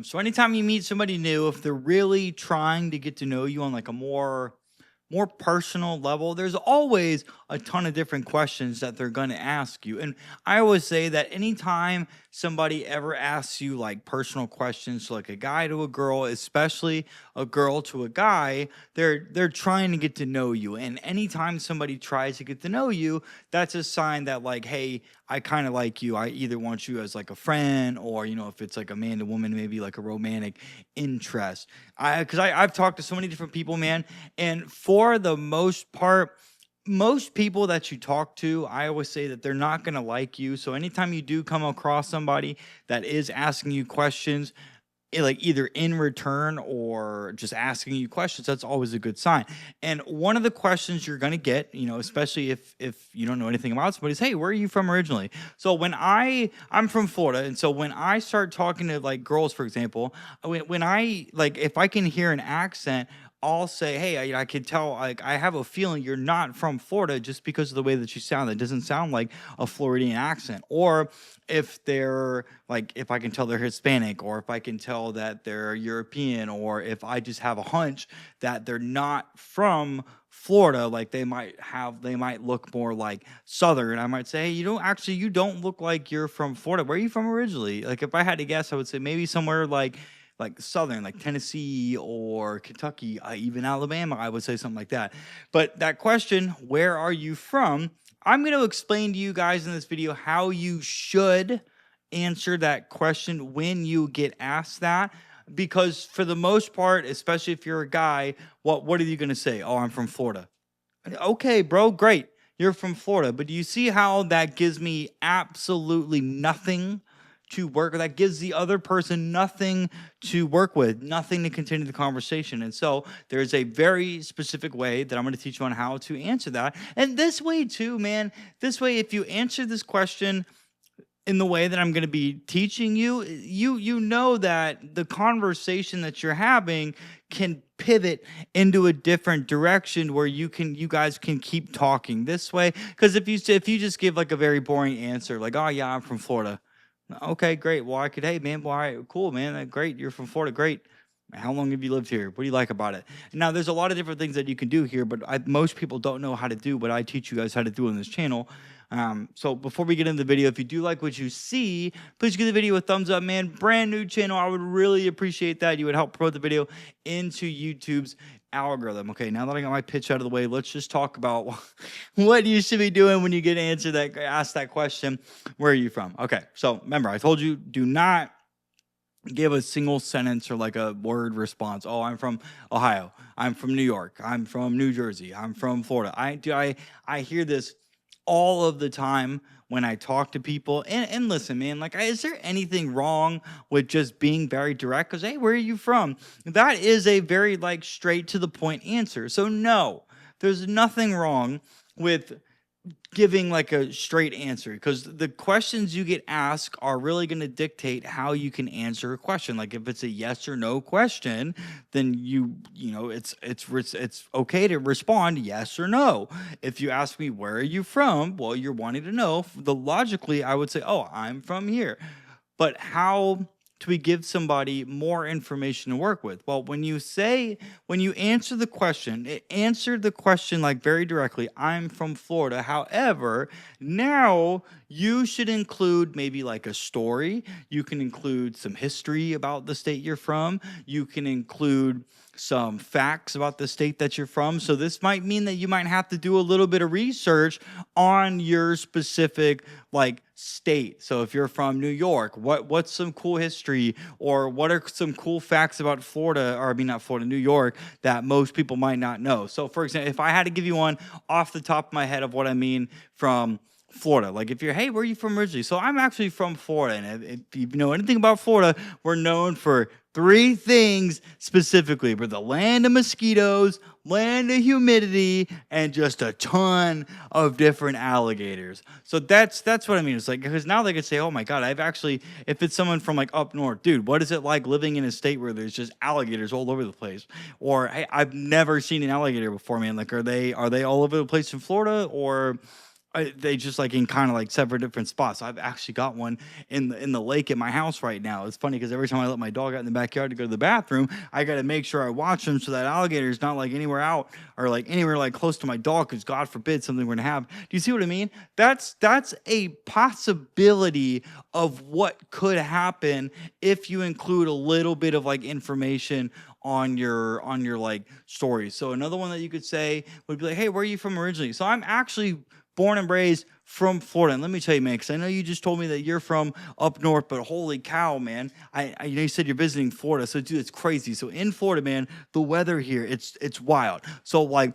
So anytime you meet somebody new, if they're really trying to get to know you on like a more personal level, there's always a ton of different questions that they're going to ask you. And I always say that anytime somebody ever asks you like personal questions, like a guy to a girl, especially a girl to a guy, they're trying to get to know you. And anytime somebody tries to get to know you, that's a sign that like, hey, I kind of like you. I either want you as like a friend, or if it's like a man to woman, maybe like a romantic interest. I've talked to so many different people, man, and for the most part, most people that you talk to, I always say that they're not going to like you. So anytime you do come across somebody that is asking you questions, like either in return or just asking you questions, that's always a good sign. And one of the questions you're going to get, especially if you don't know anything about somebody, is, hey, where are you from originally? So I'm from Florida, and so when I start talking to like girls, for example, when I like, if I can hear an accent, I'll say, hey, I can tell, like, I have a feeling you're not from Florida just because of the way that you sound. That doesn't sound like a Floridian accent. Or if they're like, if I can tell they're Hispanic, or if I can tell that they're European, or if I just have a hunch that they're not from Florida, like they might look more like Southern. I might say, hey, you don't look like you're from Florida. Where are you from originally? Like, if I had to guess, I would say maybe somewhere like Southern, like Tennessee or Kentucky, even Alabama. I would say something like that. But that question, where are you from? I'm going to explain to you guys in this video how you should answer that question when you get asked that. Because for the most part, especially if you're a guy, what are you going to say? Oh, I'm from Florida. Okay, bro, great. You're from Florida. But do you see how that gives me absolutely nothing to work with? That gives the other person nothing to work with, nothing to continue the conversation. And so there's a very specific way that I'm going to teach you on how to answer that. And this way, too, man, this way, if you answer this question in the way that I'm going to be teaching you, you know that the conversation that you're having can pivot into a different direction where you guys can keep talking this way. Because if you just give like a very boring answer, like, oh yeah, I'm from Florida. Okay, great. Well, I could, hey man, well, all right, cool, man, great. You're from Florida, great. How long have you lived here? What do you like about it? Now, there's a lot of different things that you can do here, but most people don't know how to do what I teach you guys how to do on this channel. So before we get into the video, if you do like what you see, please give the video a thumbs up, man. Brand new channel, I would really appreciate that. You would help promote the video into YouTube's algorithm. Okay, now that I got my pitch out of the way, let's just talk about what you should be doing when you get asked that question. Where are you from? Okay, so remember, I told you, do not give a single sentence or like a word response. Oh, I'm from Ohio. I'm from New York. I'm from New Jersey. I'm from Florida. I hear this all of the time when I talk to people. And listen, man, like, is there anything wrong with just being very direct? Because, hey, where are you from? That is a very like straight to the point answer. So no, there's nothing wrong with giving like a straight answer, because the questions you get asked are really going to dictate how you can answer a question. Like, if it's a yes or no question, then it's okay to respond yes or no. If you ask me, where are you from? Well, you're wanting to know. The logically, I would say, oh, I'm from here. But how do we give somebody more information to work with? Well, when you answer the question, answer the question like very directly, I'm from Florida. However, now you should include maybe like a story. You can include some history about the state you're from. You can include some facts about the state that you're from. So this might mean that you might have to do a little bit of research on your specific like state. So if you're from New York, what's some cool history, or what are some cool facts about Florida, or I mean not Florida, New York, that most people might not know. So for example, if I had to give you one off the top of my head of what I mean from Florida, like if you're, hey, where are you from originally? So I'm actually from Florida, and if you know anything about Florida, we're known for three things specifically. We're the land of mosquitoes, land of humidity, and just a ton of different alligators. So that's what I mean. It's like, because now they could say, oh my God, if it's someone from like up north, dude, what is it like living in a state where there's just alligators all over the place? Or, hey, I've never seen an alligator before, man. Like, are they all over the place in Florida? Or they just like in kind of like several different spots. I've actually got one in the lake at my house right now. It's funny because every time I let my dog out in the backyard to go to the bathroom, I got to make sure I watch him so that alligator is not like anywhere out or like anywhere like close to my dog, because God forbid something we're gonna have. Do you see what I mean? That's a possibility of what could happen if you include a little bit of like information on your like story. So another one that you could say would be like, hey, where are you from originally? So I'm actually born and raised from Florida. And let me tell you, man, because I know you just told me that you're from up north, but holy cow, man. You know, you said you're visiting Florida. So dude, it's crazy. So in Florida, man, the weather here, it's wild. So like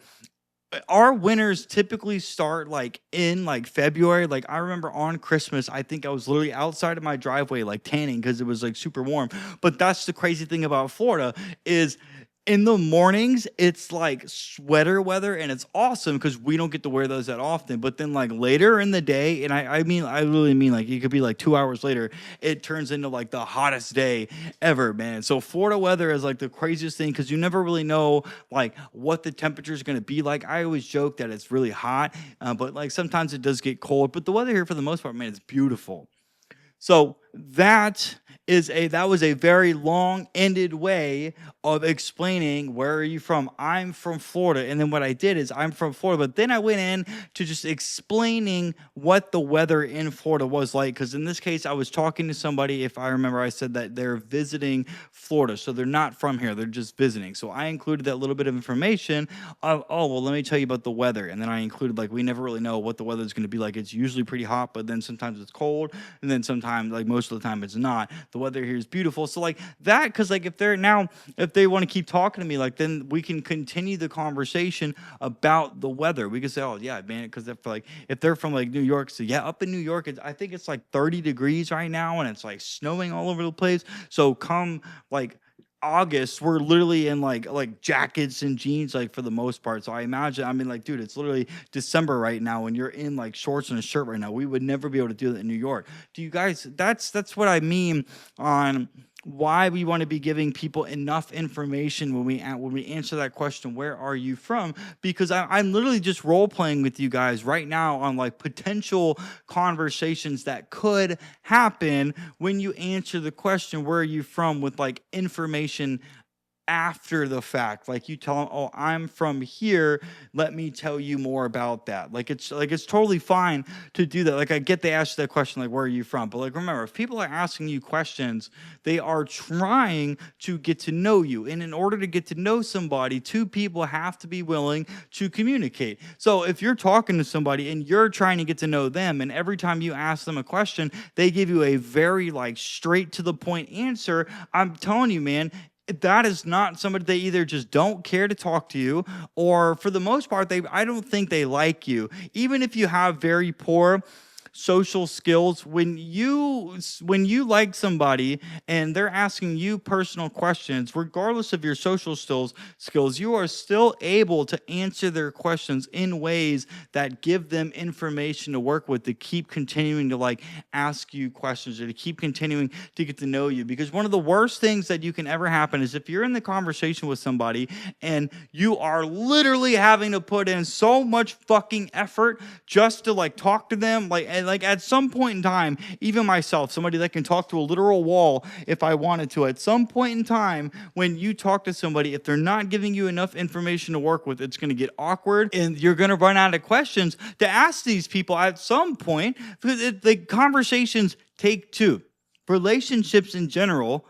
our winters typically start like in like February. Like I remember on Christmas, I think I was literally outside of my driveway like tanning because it was like super warm. But that's the crazy thing about Florida is in the mornings it's like sweater weather and it's awesome because we don't get to wear those that often. But then like later in the day, and I mean I really mean like it could be like 2 hours later, it turns into like the hottest day ever, man. So Florida weather is like the craziest thing because you never really know like what the temperature is going to be like. I always joke that it's really hot, but like sometimes it does get cold. But the weather here for the most part, man, it's beautiful. So that was a very long-ended way of explaining where are you from. I'm from Florida, and then what I did is I'm from Florida, but then I went in to just explaining what the weather in Florida was like, because in this case I was talking to somebody. If I remember, I said that they're visiting Florida, so they're not from here, they're just visiting. So I included that little bit of information of, oh well, let me tell you about the weather, and then I included like we never really know what the weather is going to be like. It's usually pretty hot, but then sometimes it's cold, and then sometimes, like most of the time, it's not. The weather here is beautiful. So like that, because like if they want to keep talking to me, like then we can continue the conversation about the weather. We can say, oh yeah, man, because if they're from like New York, so yeah, up in New York, I think it's like 30 degrees right now, and it's like snowing all over the place. So come like August, we're literally in like jackets and jeans, like for the most part. So I imagine, I mean, like, dude, it's literally December right now, and you're in like shorts and a shirt right now. We would never be able to do that in New York. Do you guys? That's what I mean on why we want to be giving people enough information when we answer that question, where are you from? Because I'm literally just role playing with you guys right now on like potential conversations that could happen when you answer the question, where are you from, with like information after the fact. Like you tell them, oh, I'm from here, let me tell you more about that. Like it's totally fine to do that. Like I get they ask that question, like where are you from, but like remember, if people are asking you questions, they are trying to get to know you, and in order to get to know somebody, two people have to be willing to communicate. So if you're talking to somebody and you're trying to get to know them, and every time you ask them a question they give you a very like straight to the point answer, I'm telling you, man, that is not somebody. They either just don't care to talk to you, or for the most part, I don't think they like you. Even if you have very poor social skills, when you like somebody and they're asking you personal questions, regardless of your social skills, you are still able to answer their questions in ways that give them information to work with, to keep continuing to like ask you questions, or to keep continuing to get to know you. Because one of the worst things that you can ever happen is if you're in the conversation with somebody and you are literally having to put in so much fucking effort just to like talk to them, like at some point in time, even myself, somebody that can talk to a literal wall if I wanted to, at some point in time, when you talk to somebody, if they're not giving you enough information to work with, it's going to get awkward, and you're going to run out of questions to ask these people at some point, because the conversations take two. Relationships in general,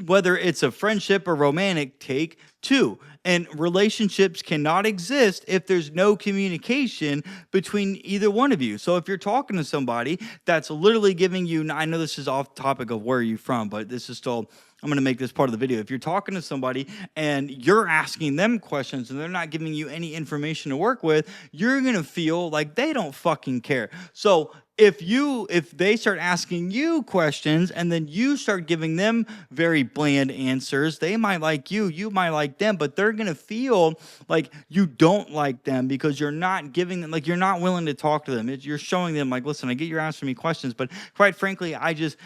whether it's a friendship or romantic, take two. And relationships cannot exist if there's no communication between either one of you. So if you're talking to somebody that's literally giving you, I know this is off topic of where are you from, but this is still, I'm going to make this part of the video. If you're talking to somebody and you're asking them questions and they're not giving you any information to work with, you're going to feel like they don't fucking care. So if they start asking you questions and then you start giving them very bland answers, they might like you might like them, but they're gonna feel like you don't like them because you're not giving them, like you're not willing to talk to them. You're showing them like, listen, I get you're asking me questions, but quite frankly, I just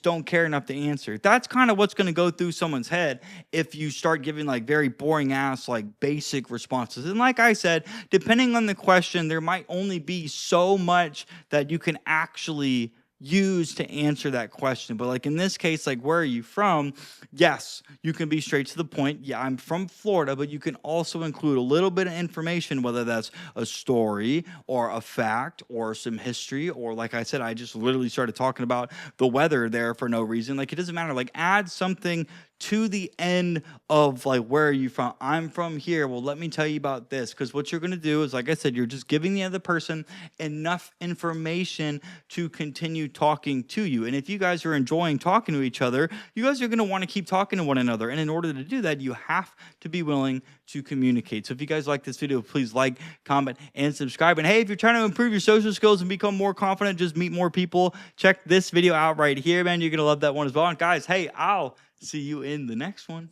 don't care enough to answer. That's kind of what's gonna go through someone's head if you start giving like very boring ass like basic responses. And like I said, depending on the question, there might only be so much that you can actually use to answer that question. But like in this case, like, where are you from? Yes, you can be straight to the point. Yeah, I'm from Florida, but you can also include a little bit of information, whether that's a story or a fact or some history, or like I said, I just literally started talking about the weather there for no reason. Like, it doesn't matter. Like, add something to the end of like, where are you from? I'm from here. Well, let me tell you about this. Because what you're going to do is, like I said, you're just giving the other person enough information to continue talking to you. And if you guys are enjoying talking to each other, you guys are going to want to keep talking to one another. And in order to do that, you have to be willing to communicate. So if you guys like this video, please like, comment, and subscribe. And hey, if you're trying to improve your social skills and become more confident, just meet more people, check this video out right here, man. You're going to love that one as well. And guys, hey, I'll see you in the next one.